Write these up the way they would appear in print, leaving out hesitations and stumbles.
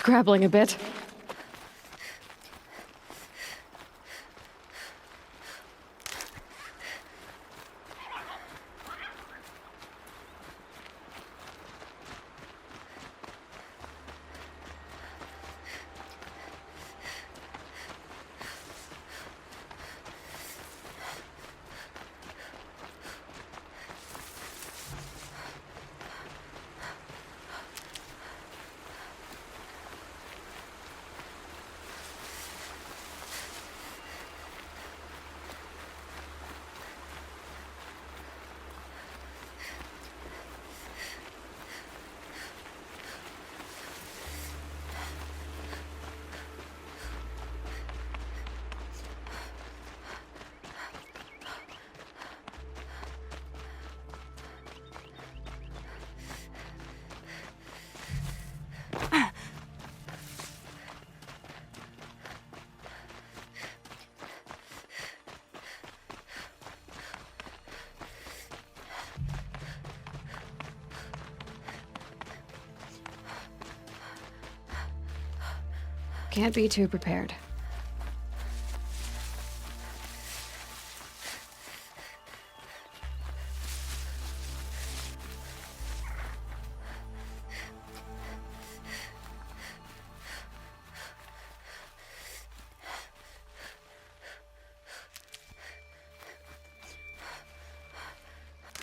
scrabbling a bit. Can't be too prepared.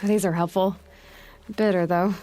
These are helpful. Bitter, though.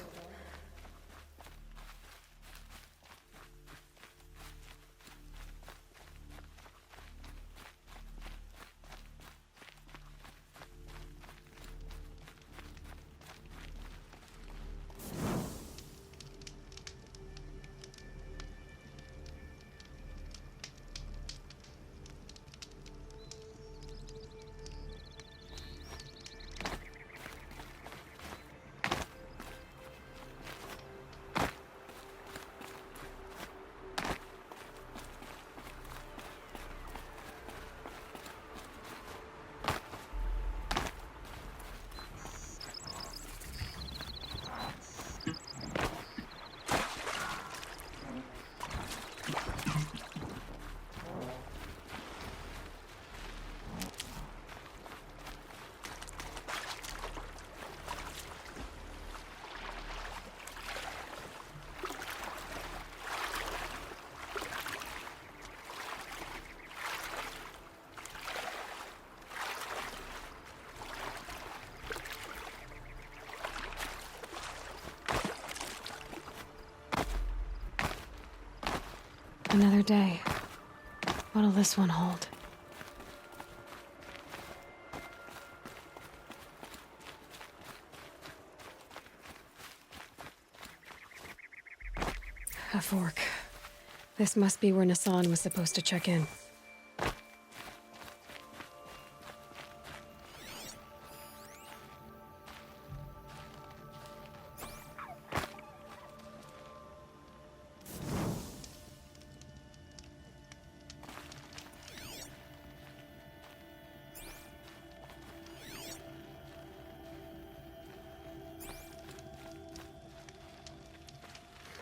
Another day. What'll this one hold? A fork. This must be where Nassan was supposed to check in.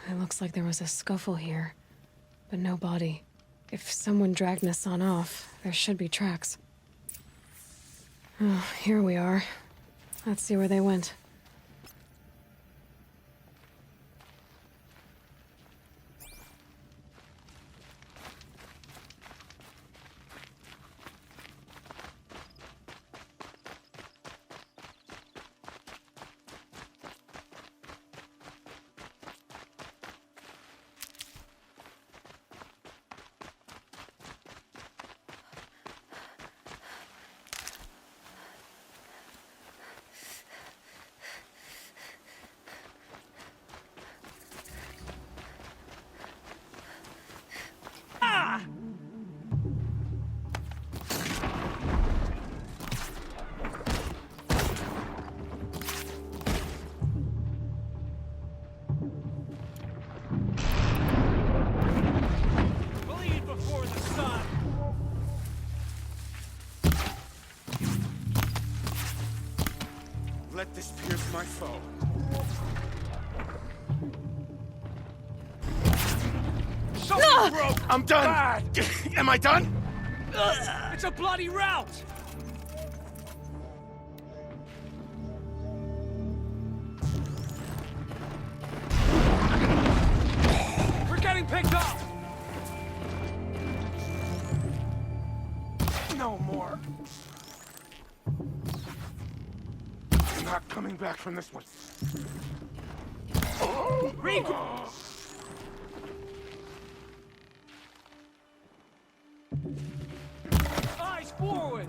It looks like there was a scuffle here, but no body. If someone dragged Nassan off, there should be tracks. Oh, here we are. Let's see where they went. Let this pierce my foe. Something broke! I'm done! Bad. Am I done? It's a bloody rout! We're getting picked up! No more. I'm not coming back from this one. Regroup! Eyes forward!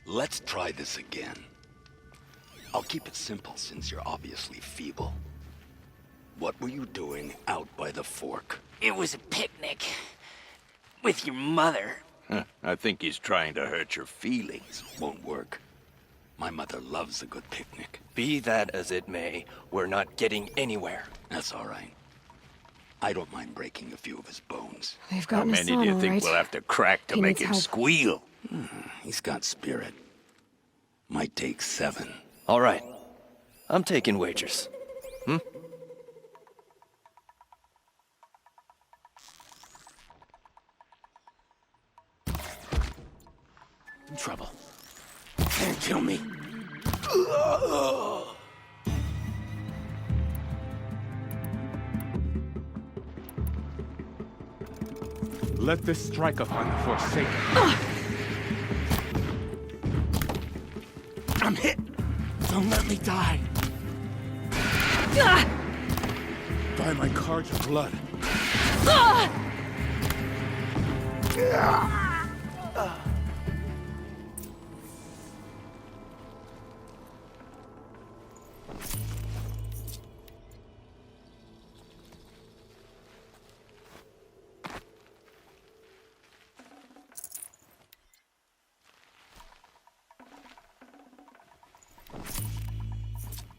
Let's try this again. I'll keep it simple since you're obviously feeble. What were you doing out by the fork? It was a picnic. With your mother. I think he's trying to hurt your feelings. Won't work. My mother loves a good picnic. Be that as it may, we're not getting anywhere. That's all right. I don't mind breaking a few of his bones. They've How gotten us many on, do you all think right. we'll have to crack to He make needs him help. squeal? He's got spirit. Might take 7. All right. I'm taking wagers. In trouble. Can't kill me. Let this strike upon the Forsaken. I'm hit! Don't let me die! By my cards of blood.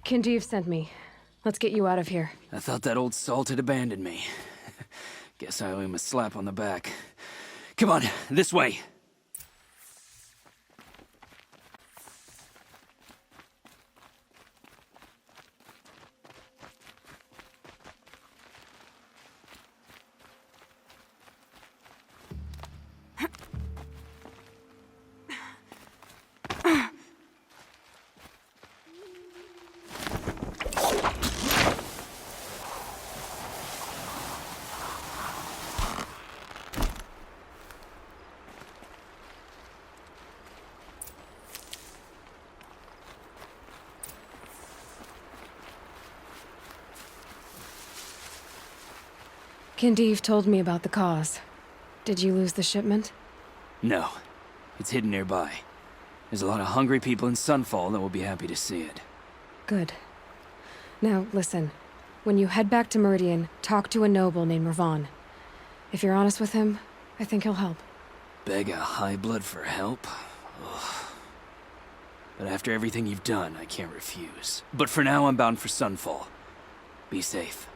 Kinjeev sent me. Let's get you out of here. I thought that old salt had abandoned me. Guess I owe him a slap on the back. Come on, this way. Kinjeev told me about the cause. Did you lose the shipment? No, it's hidden nearby. There's a lot of hungry people in Sunfall that will be happy to see it. Good. Now, listen. When you head back to Meridian, talk to a noble named Ravon. If you're honest with him, I think he'll help. Beg a high blood for help? Ugh. But after everything you've done, I can't refuse. But for now, I'm bound for Sunfall. Be safe.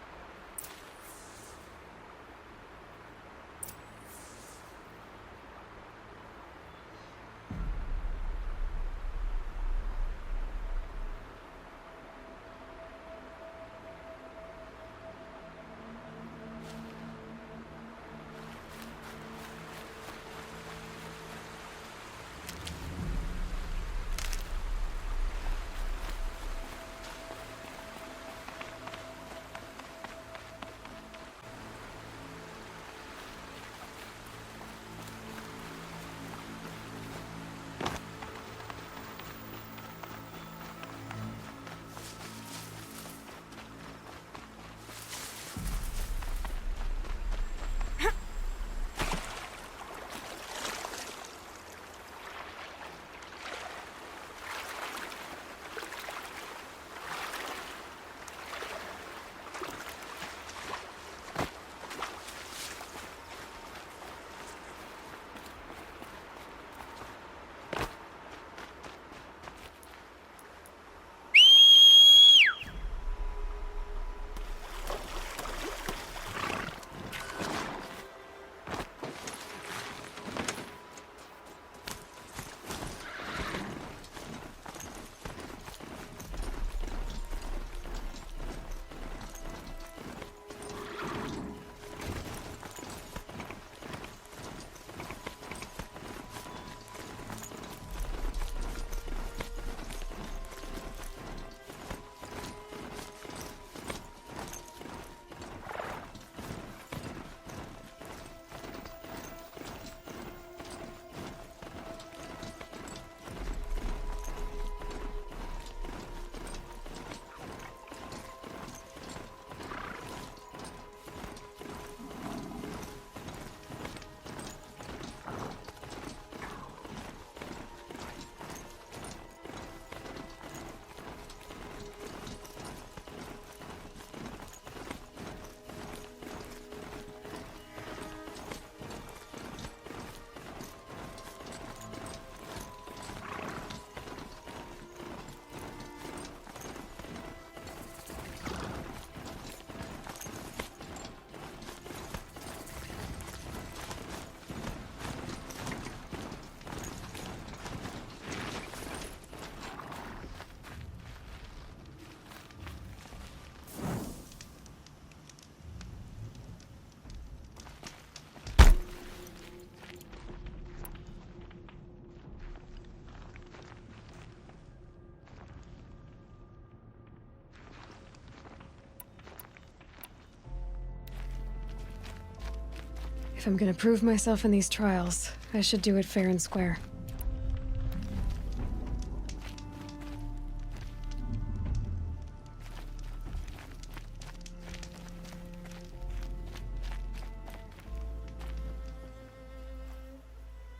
If I'm gonna prove myself in these trials, I should do it fair and square.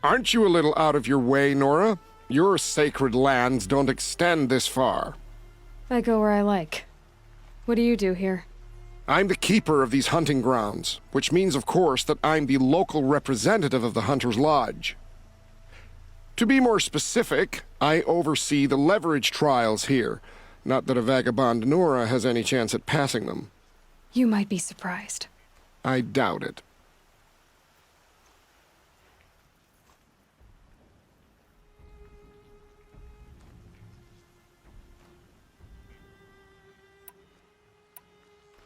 Aren't you a little out of your way, Nora? Your sacred lands don't extend this far. I go where I like. What do you do here? I'm the keeper of these hunting grounds, which means, of course, that I'm the local representative of the Hunter's Lodge. To be more specific, I oversee the leverage trials here. Not that a vagabond Nora has any chance at passing them. You might be surprised. I doubt it.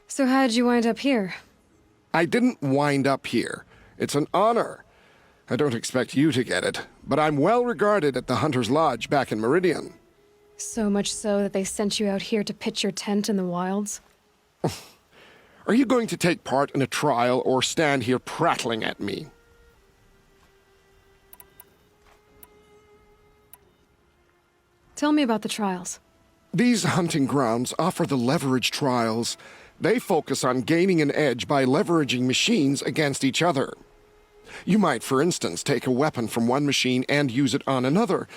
So how'd you wind up here? I didn't wind up here. It's an honor. I don't expect you to get it, but I'm well regarded at the Hunter's Lodge back in Meridian. So much so that they sent you out here to pitch your tent in the wilds? Are you going to take part in a trial or stand here prattling at me? Tell me about the trials. These hunting grounds offer the leverage trials. They focus on gaining an edge by leveraging machines against each other. You might, for instance, take a weapon from one machine and use it on another.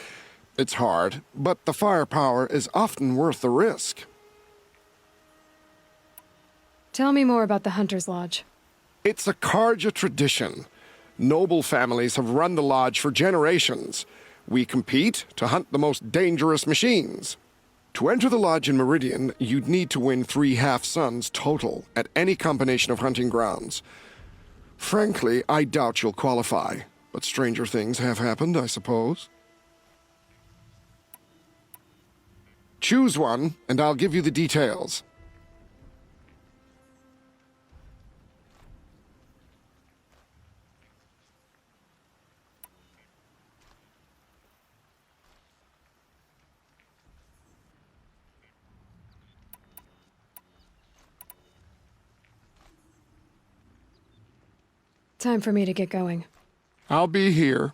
It's hard, but the firepower is often worth the risk. Tell me more about the Hunter's Lodge. It's a Karja tradition. Noble families have run the lodge for generations. We compete to hunt the most dangerous machines. To enter the lodge in Meridian, you'd need to win 3 half-suns total at any combination of hunting grounds. Frankly, I doubt you'll qualify, but stranger things have happened, I suppose. Choose one, and I'll give you the details. Time for me to get going. I'll be here.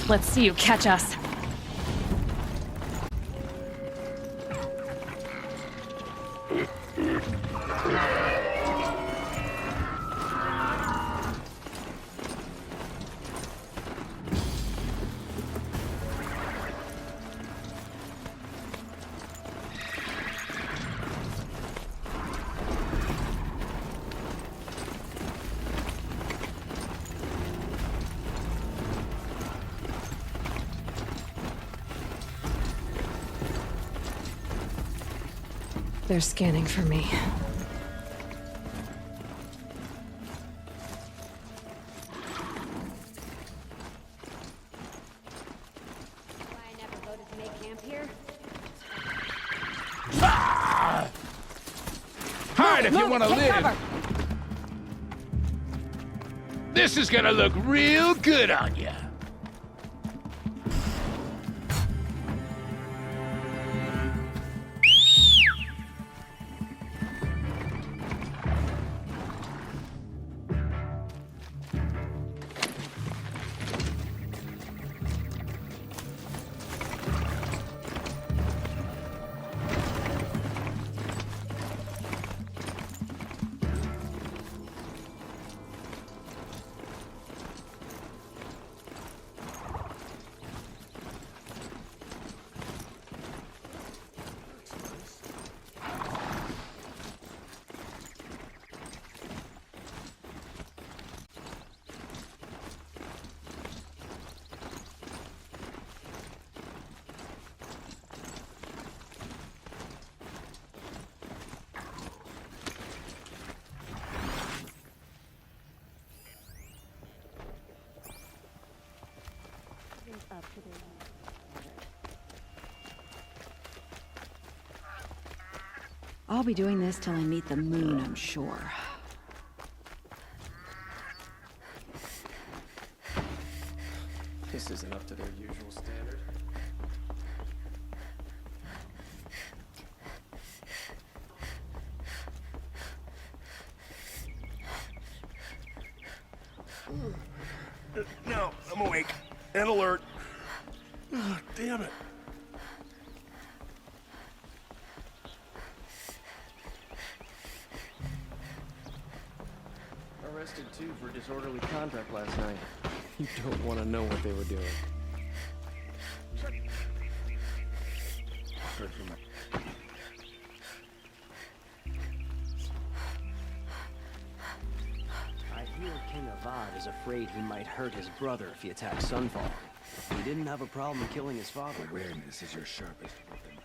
Let's see you catch us. They're scanning for me. Hide if you want to live. Cover. This is gonna look real good on you. I'll be doing this till I meet the moon, I'm sure. This isn't up to their usual standard. No, I'm awake and alert. Oh, damn it. Arrested too for disorderly conduct last night. You don't want to know what they were doing. Heard from my... I hear King Avad is afraid he might hurt his brother if he attacks Sunfall. He didn't have a problem killing his father. Awareness is your sharpest weapon.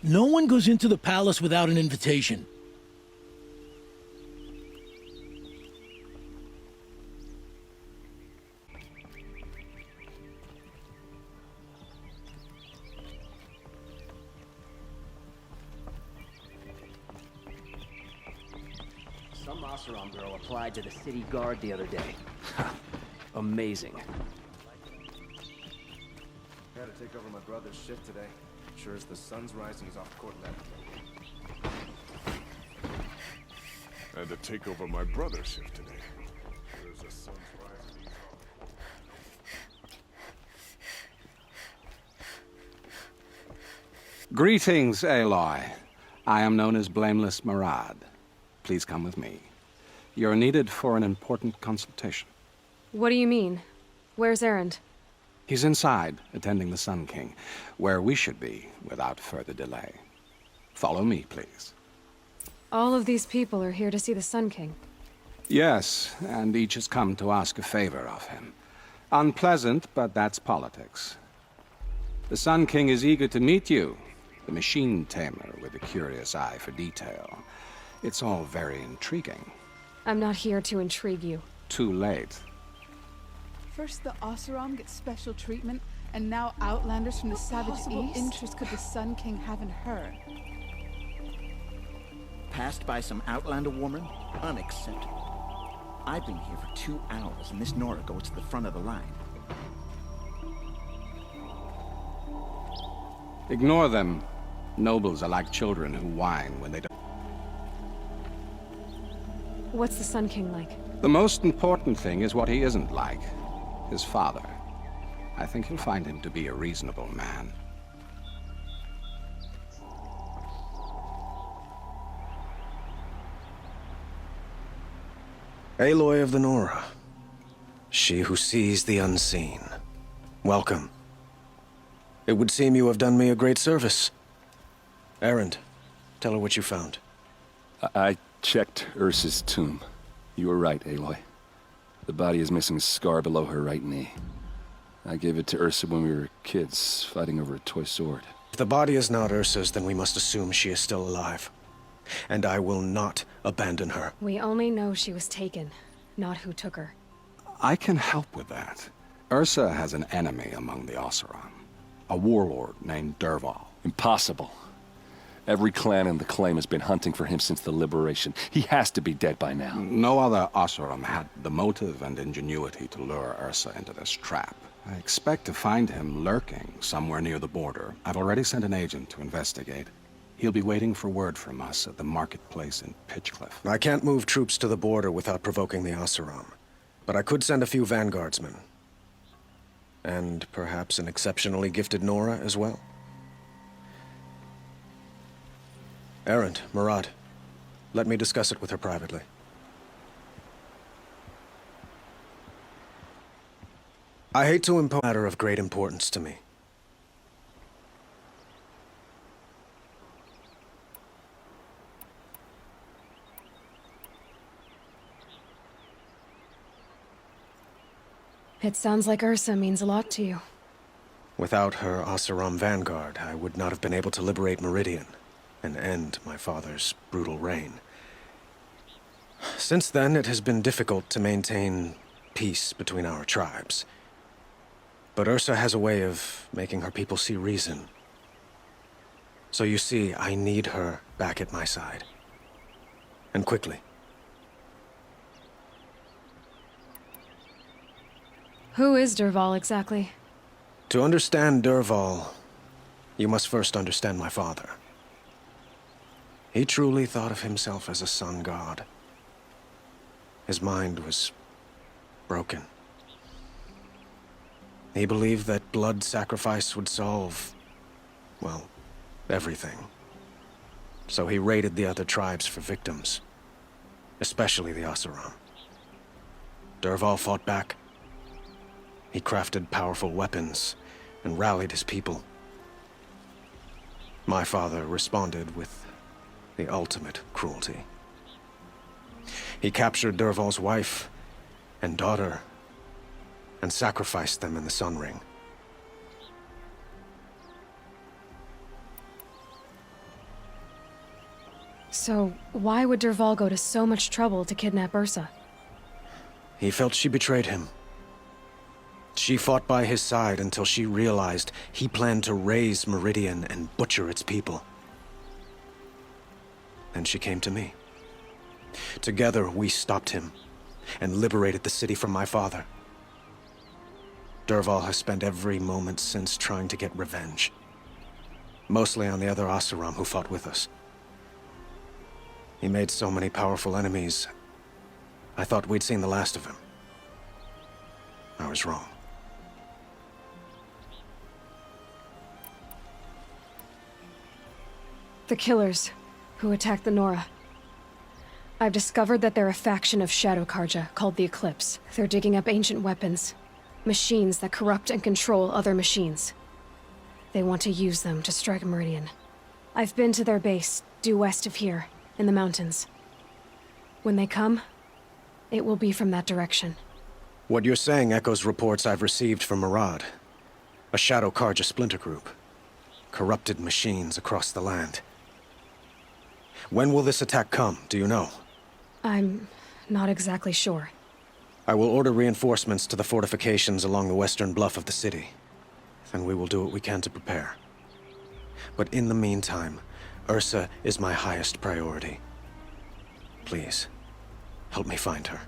No one goes into the palace without an invitation. Some Oseram girl applied to the city guard the other day. Amazing. Had to take over my brother's shift today. Sure as the sun's rising, he's off court left. And to take over my brother's shift today. Sure as the sun's rising, he's off. Greetings, Aloy. I am known as Blameless Marad. Please come with me. You're needed for an important consultation. What do you mean? Where's Erend? He's inside, attending the Sun King, where we should be without further delay. Follow me, please. All of these people are here to see the Sun King. Yes, and each has come to ask a favor of him. Unpleasant, but that's politics. The Sun King is eager to meet you, the machine tamer with a curious eye for detail. It's all very intriguing. I'm not here to intrigue you. Too late. First the Oseram get special treatment, and now outlanders from the Savage East? What interest could the Sun King have in her? Passed by some outlander woman? Unacceptable. I've been here for 2 hours, and this Nora goes to the front of the line. Ignore them. Nobles are like children who whine when they don't. What's the Sun King like? The most important thing is what he isn't like. His father. I think you'll find him to be a reasonable man. Aloy of the Nora. She who sees the unseen. Welcome. It would seem you have done me a great service. Erend, tell her what you found. I checked Ursa's tomb. You were right, Aloy. The body is missing a scar below her right knee. I gave it to Ursa when we were kids, fighting over a toy sword. If the body is not Ursa's, then we must assume she is still alive. And I will not abandon her. We only know she was taken, not who took her. I can help with that. Ursa has an enemy among the Oseram. A warlord named Derval. Impossible. Every clan in the claim has been hunting for him since the liberation. He has to be dead by now. No other Oseram had the motive and ingenuity to lure Ursa into this trap. I expect to find him lurking somewhere near the border. I've already sent an agent to investigate. He'll be waiting for word from us at the marketplace in Pitchcliff. I can't move troops to the border without provoking the Oseram. But I could send a few vanguardsmen. And perhaps an exceptionally gifted Nora as well. Erend, Marad, let me discuss it with her privately. I hate to impose a matter of great importance to me. It sounds like Ursa means a lot to you. Without her Oseram vanguard, I would not have been able to liberate Meridian and end my father's brutal reign. Since then, it has been difficult to maintain peace between our tribes. But Ursa has a way of making her people see reason. So you see, I need her back at my side. And quickly. Who is Dervahl exactly? To understand Dervahl, you must first understand my father. He truly thought of himself as a sun god. His mind was broken. He believed that blood sacrifice would solve, well, everything. So he raided the other tribes for victims, especially the Oseram. Dervahl fought back. He crafted powerful weapons and rallied his people. My father responded with the ultimate cruelty. He captured Dervahl's wife and daughter and sacrificed them in the Sun Ring. So, why would Dervahl go to so much trouble to kidnap Ursa? He felt she betrayed him. She fought by his side until she realized he planned to raise Meridian and butcher its people. Then she came to me. Together, we stopped him and liberated the city from my father. Dervahl has spent every moment since trying to get revenge. Mostly on the other Oseram who fought with us. He made so many powerful enemies, I thought we'd seen the last of him. I was wrong. The killers who attacked the Nora. I've discovered that they're a faction of Shadow Karja called the Eclipse. They're digging up ancient weapons. Machines that corrupt and control other machines. They want to use them to strike Meridian. I've been to their base, due west of here, in the mountains. When they come, it will be from that direction. What you're saying echoes reports I've received from Murad. A Shadow Karja splinter group. Corrupted machines across the land. When will this attack come, do you know? I'm not exactly sure. I will order reinforcements to the fortifications along the western bluff of the city. Then we will do what we can to prepare. But in the meantime, Ursa is my highest priority. Please, help me find her.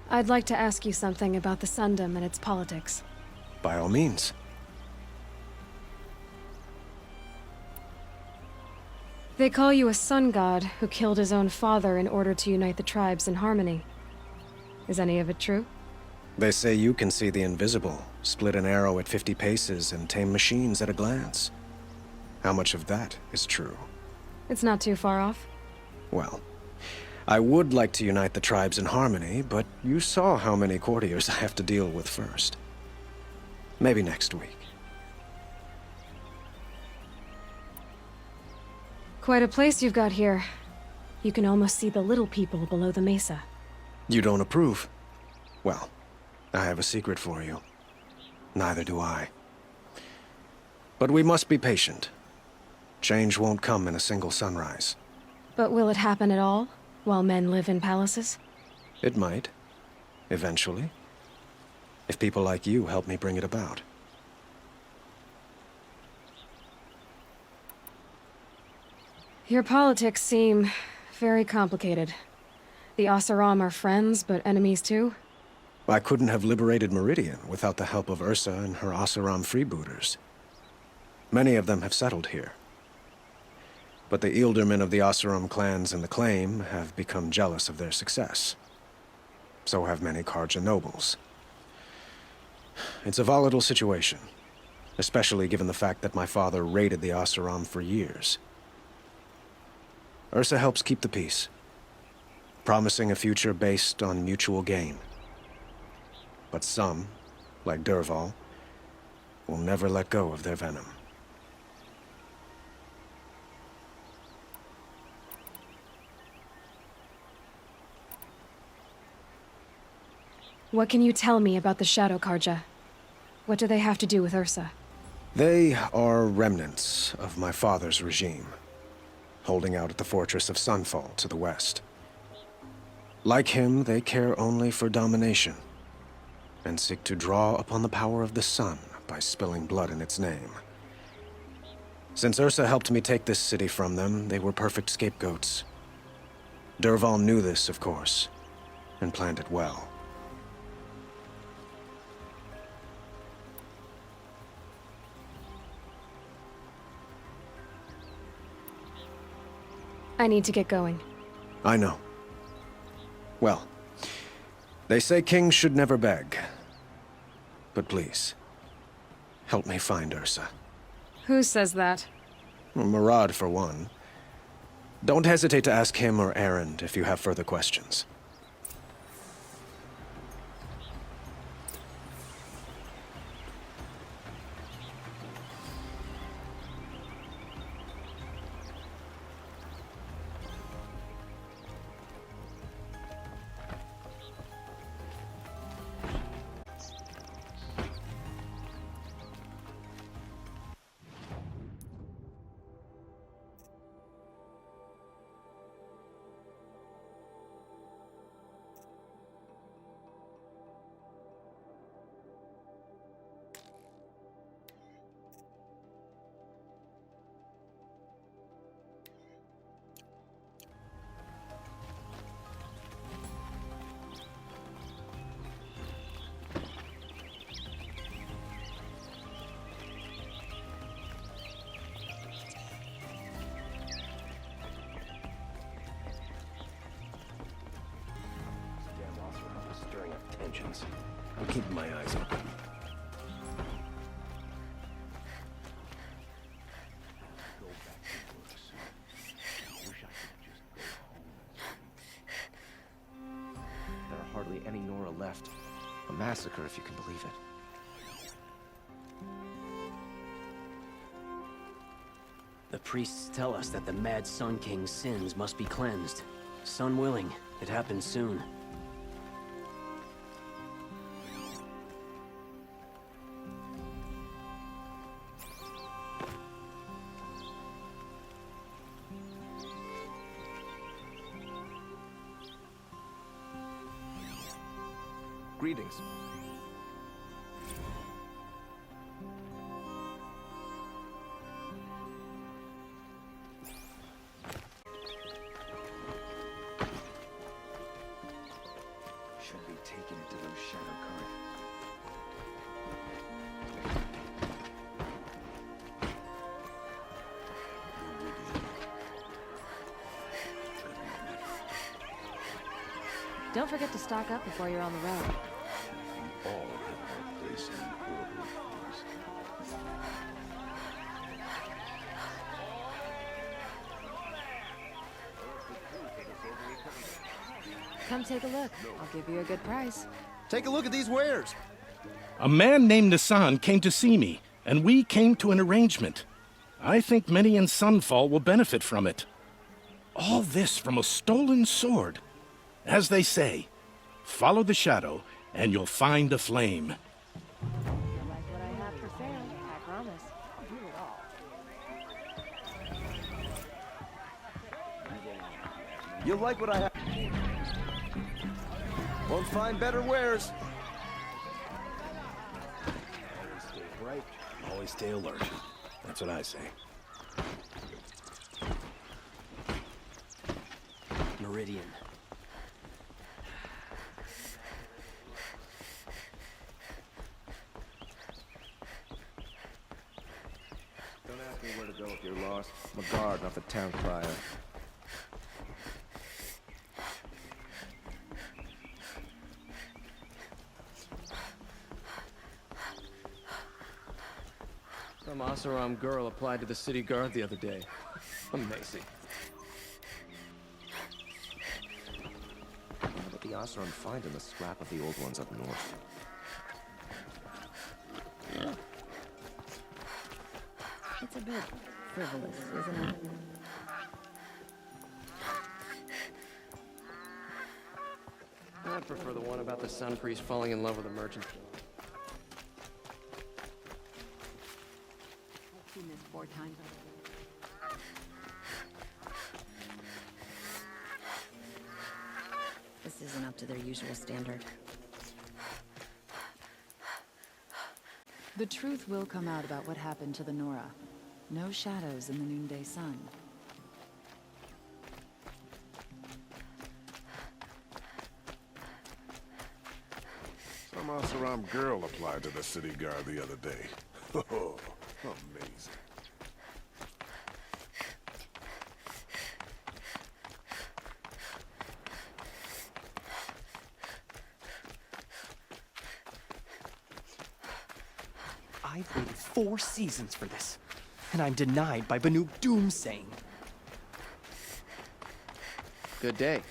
I'd like to ask you something about the Sundom and its politics. By all means. They call you a sun god who killed his own father in order to unite the tribes in harmony. Is any of it true? They say you can see the invisible, split an arrow at 50 paces, and tame machines at a glance. How much of that is true? It's not too far off. Well, I would like to unite the tribes in harmony, but you saw how many courtiers I have to deal with first. Maybe next week. Quite a place you've got here. You can almost see the little people below the mesa. You don't approve? Well, I have a secret for you. Neither do I. But we must be patient. Change won't come in a single sunrise. But will it happen at all, while men live in palaces? It might. Eventually. If people like you help me bring it about. Your politics seem very complicated. The Oseram are friends, but enemies too? I couldn't have liberated Meridian without the help of Ursa and her Oseram freebooters. Many of them have settled here. But the Ealdormen of the Oseram clans in the Claim have become jealous of their success. So have many Karja nobles. It's a volatile situation, especially given the fact that my father raided the Oseram for years. Ursa helps keep the peace, promising a future based on mutual gain. But some, like Dervahl, will never let go of their venom. What can you tell me about the Shadow Karja? What do they have to do with Ursa? They are remnants of my father's regime, holding out at the fortress of Sunfall to the west. Like him, they care only for domination, and seek to draw upon the power of the sun by spilling blood in its name. Since Ursa helped me take this city from them, they were perfect scapegoats. Dervahl knew this, of course, and planned it well. I need to get going. I know. Well, they say kings should never beg. But please, help me find Ursa. Who says that? Murad, for one. Don't hesitate to ask him or Erend if you have further questions. I'm keeping my eyes open. There are hardly any Nora left. A massacre, if you can believe it. The priests tell us that the Mad Sun King's sins must be cleansed. Sun willing, it happens soon. Greetings. Should be taken into those shadow card. Don't forget to stock up before you're on the road. All have our place in the order of things. Come take a look. I'll give you a good price. Take a look at these wares. A man named Nassan came to see me, and we came to an arrangement. I think many in Sunfall will benefit from it. All this from a stolen sword. As they say, follow the shadow, and you'll find a flame. You'll like what I have for sale, I promise. I'll do it all. You'll like what I have. Won't find better wares. Always stay bright, always stay alert. That's what I say. Meridian. Don't ask me where to go if you're lost. I'm a guard, not the town crier. Some Oseram girl applied to the city guard the other day. Amazing. What about the Oseram finding the scrap of the old ones up north? It's a bit frivolous, isn't it? I prefer the one about the Sun Priest falling in love with a merchant. more time. This isn't up to their usual standard. The truth will come out about what happened to the Nora. No shadows in the noonday sun. Some Oseram girl applied to the city guard the other day. Oh, amazing. I've waited 4 seasons for this, and I'm denied by Banuk Doomsaying. Good day.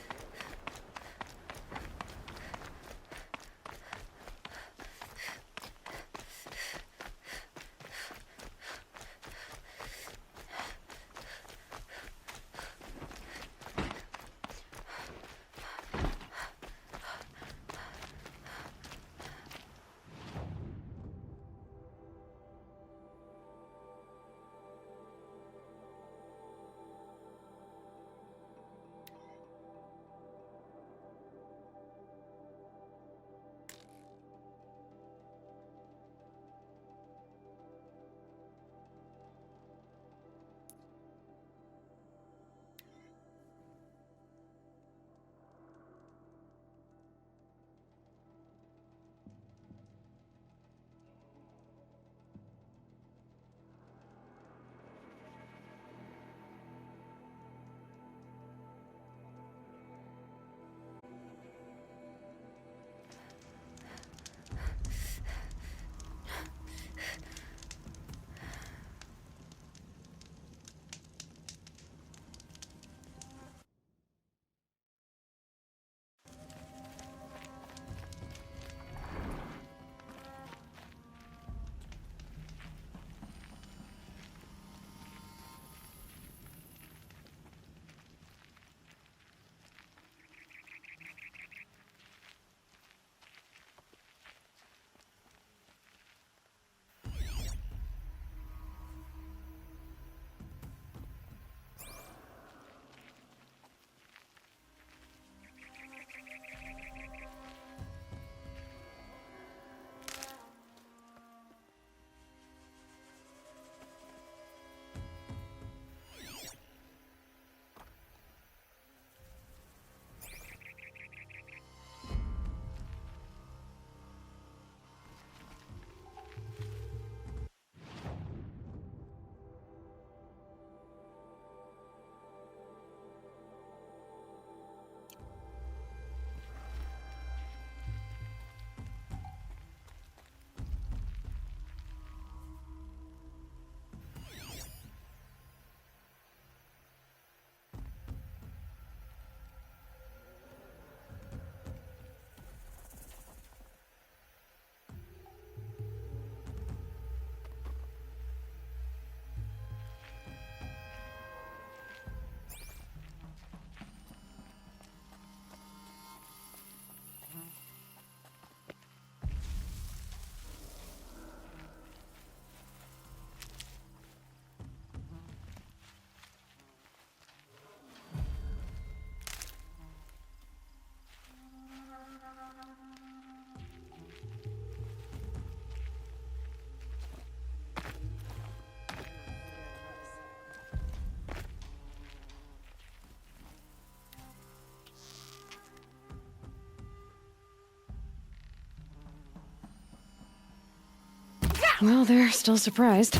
Well, they're still surprised.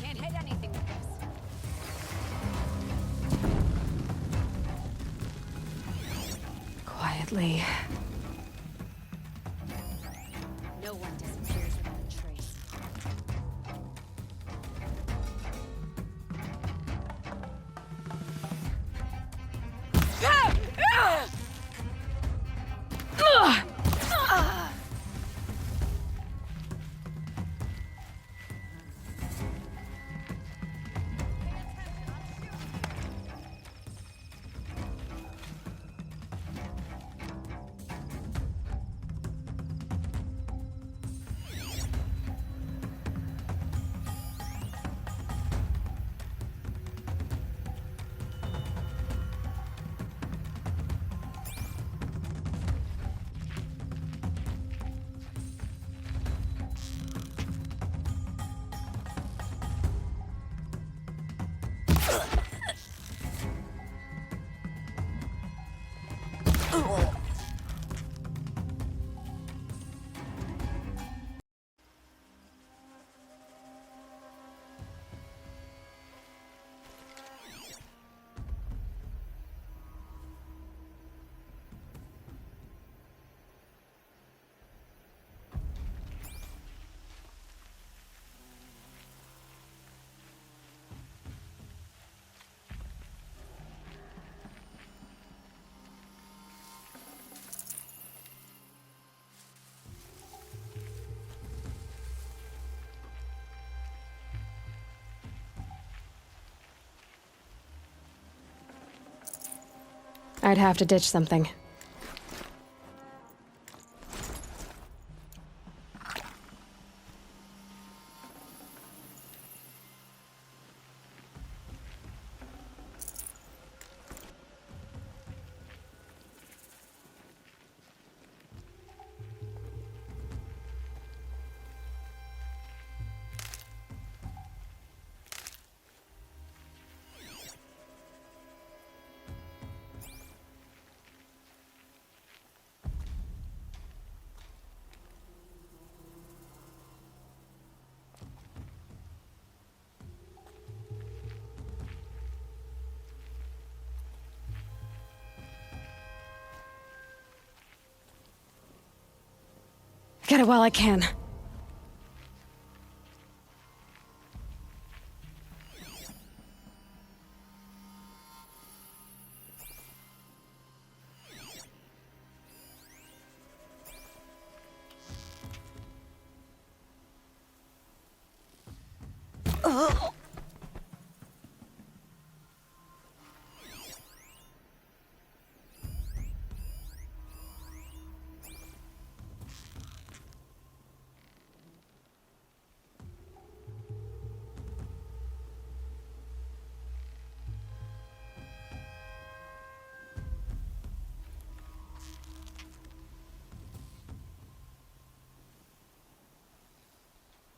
Can't hit anything with this. Quietly. No one disappears without a trace. I'd have to ditch something. Get it while I can.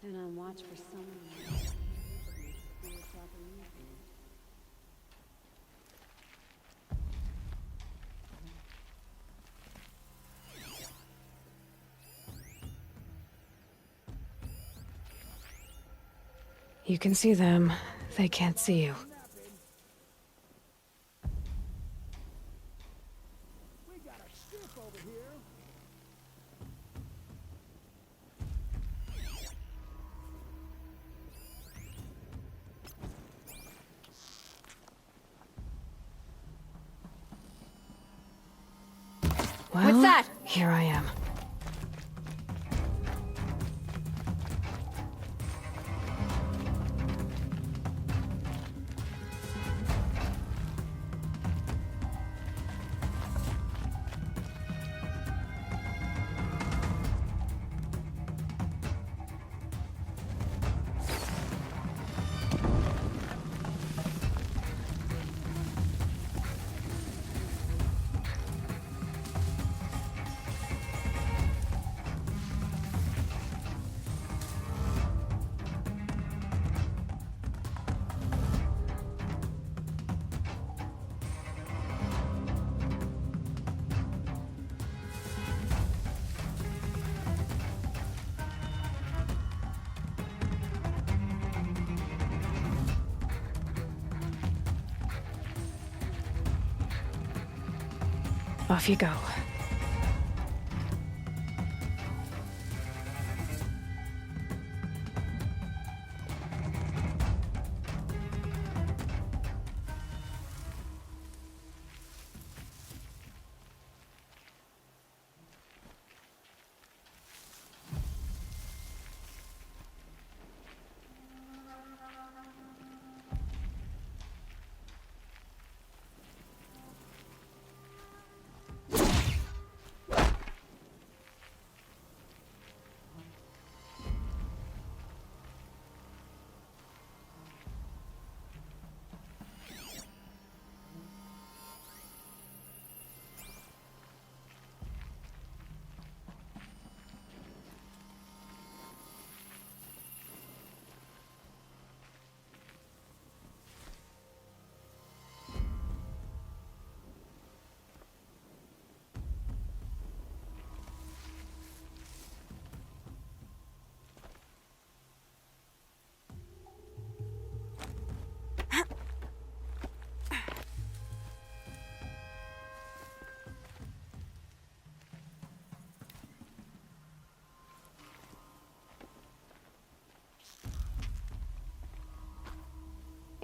Been on watch for someone. You can see them. They can't see you. Well, What's that? Here I am. Off you go.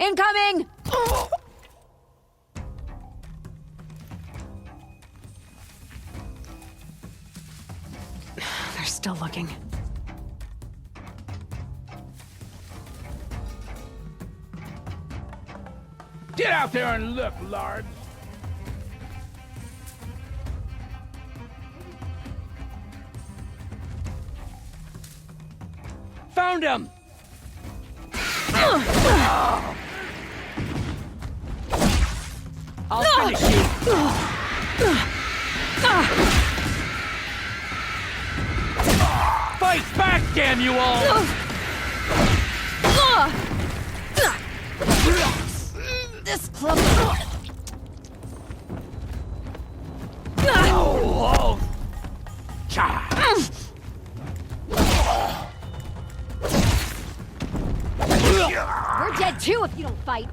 Incoming! They're still looking. Get out there and look, lard. Found him! I'll finish you! Fight back, damn you all! This club... Oh! We're dead too if you don't fight.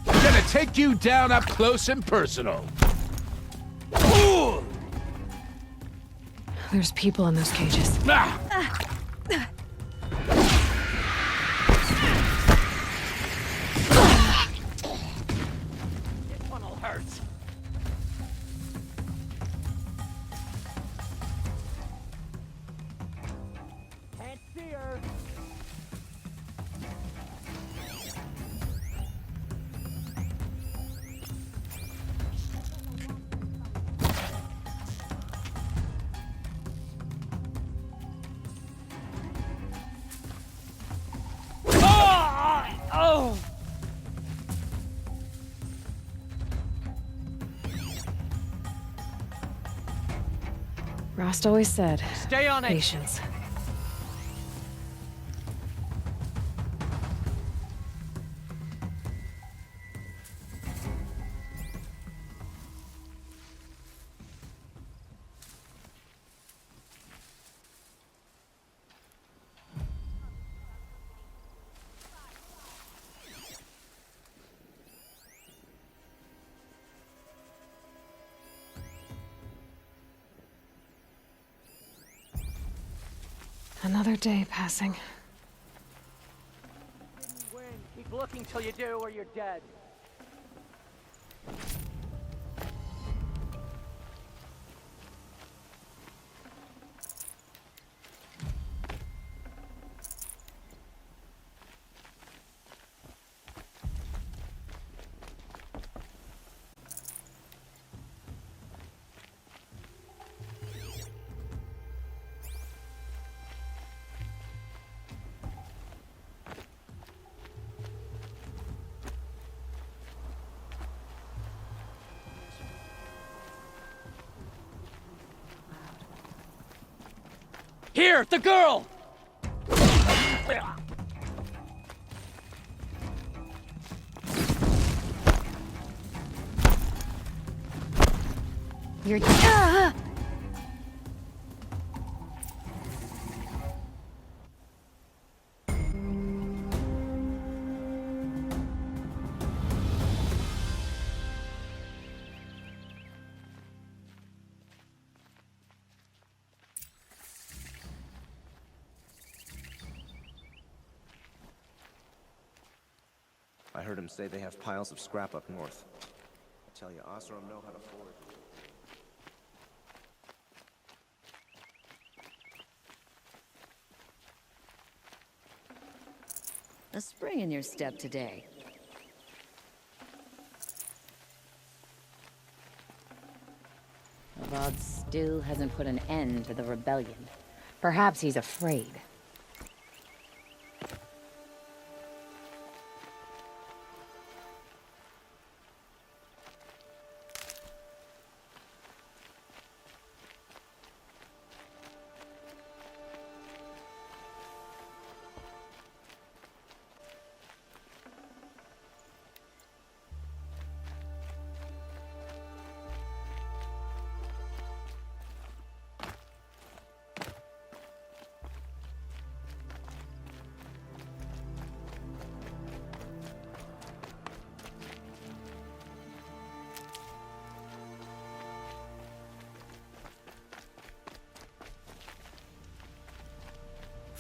Gonna take you down up close and personal. There's people in those cages. This one'll hurt. Can't see her. Oh! Rost always said, Stay on it. patience. Another day passing. Win. Keep looking till you do or you're dead. Here, the girl! You're... I heard him say they have piles of scrap up north. I tell you, Oseram know how to forage. A spring in your step today. Avad still hasn't put an end to the rebellion. Perhaps he's afraid.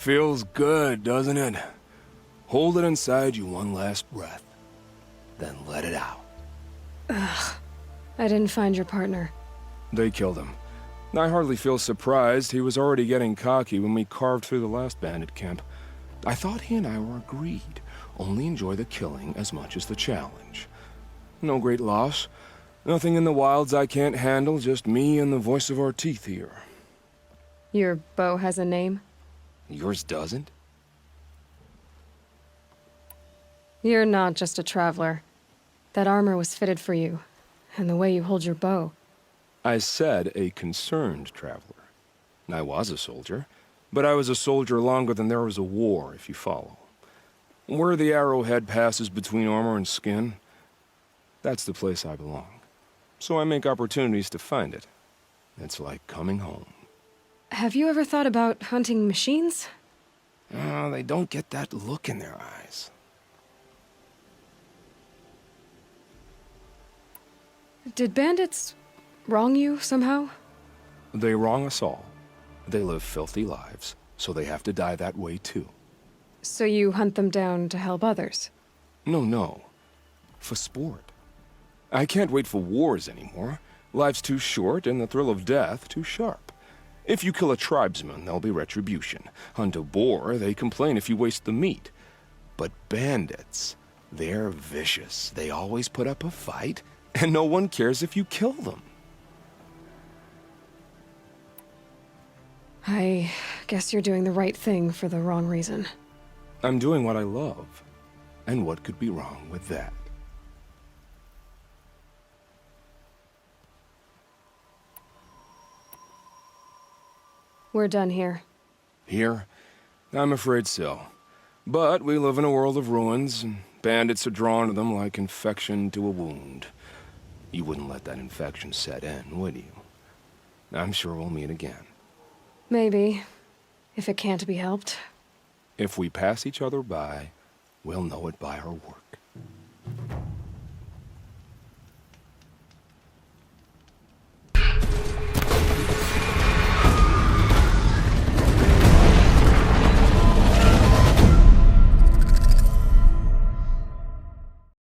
Feels good, doesn't it? Hold it inside you one last breath, then let it out. Ugh. I didn't find your partner. They killed him. I hardly feel surprised. He was already getting cocky when we carved through the last bandit camp. I thought he and I were agreed. Only enjoy the killing as much as the challenge. No great loss. Nothing in the wilds I can't handle, just me and the voice of our teeth here. Your bow has a name? Yours doesn't? You're not just a traveler. That armor was fitted for you, and the way you hold your bow. I said a concerned traveler. I was a soldier, but I was a soldier longer than there was a war, if you follow. Where the arrowhead passes between armor and skin, that's the place I belong. So I make opportunities to find it. It's like coming home. Have you ever thought about hunting machines? Oh, they don't get that look in their eyes. Did bandits wrong you somehow? They wrong us all. They live filthy lives, so they have to die that way too. So you hunt them down to help others? No. For sport. I can't wait for wars anymore. Life's too short and the thrill of death too sharp. If you kill a tribesman, there'll be retribution. Hunt a boar, they complain if you waste the meat. But bandits, they're vicious. They always put up a fight, and no one cares if you kill them. I guess you're doing the right thing for the wrong reason. I'm doing what I love. And what could be wrong with that? We're done here. Here? I'm afraid so. But we live in a world of ruins, and bandits are drawn to them like infection to a wound. You wouldn't let that infection set in, would you? I'm sure we'll meet again. Maybe. If it can't be helped. If we pass each other by, we'll know it by our work.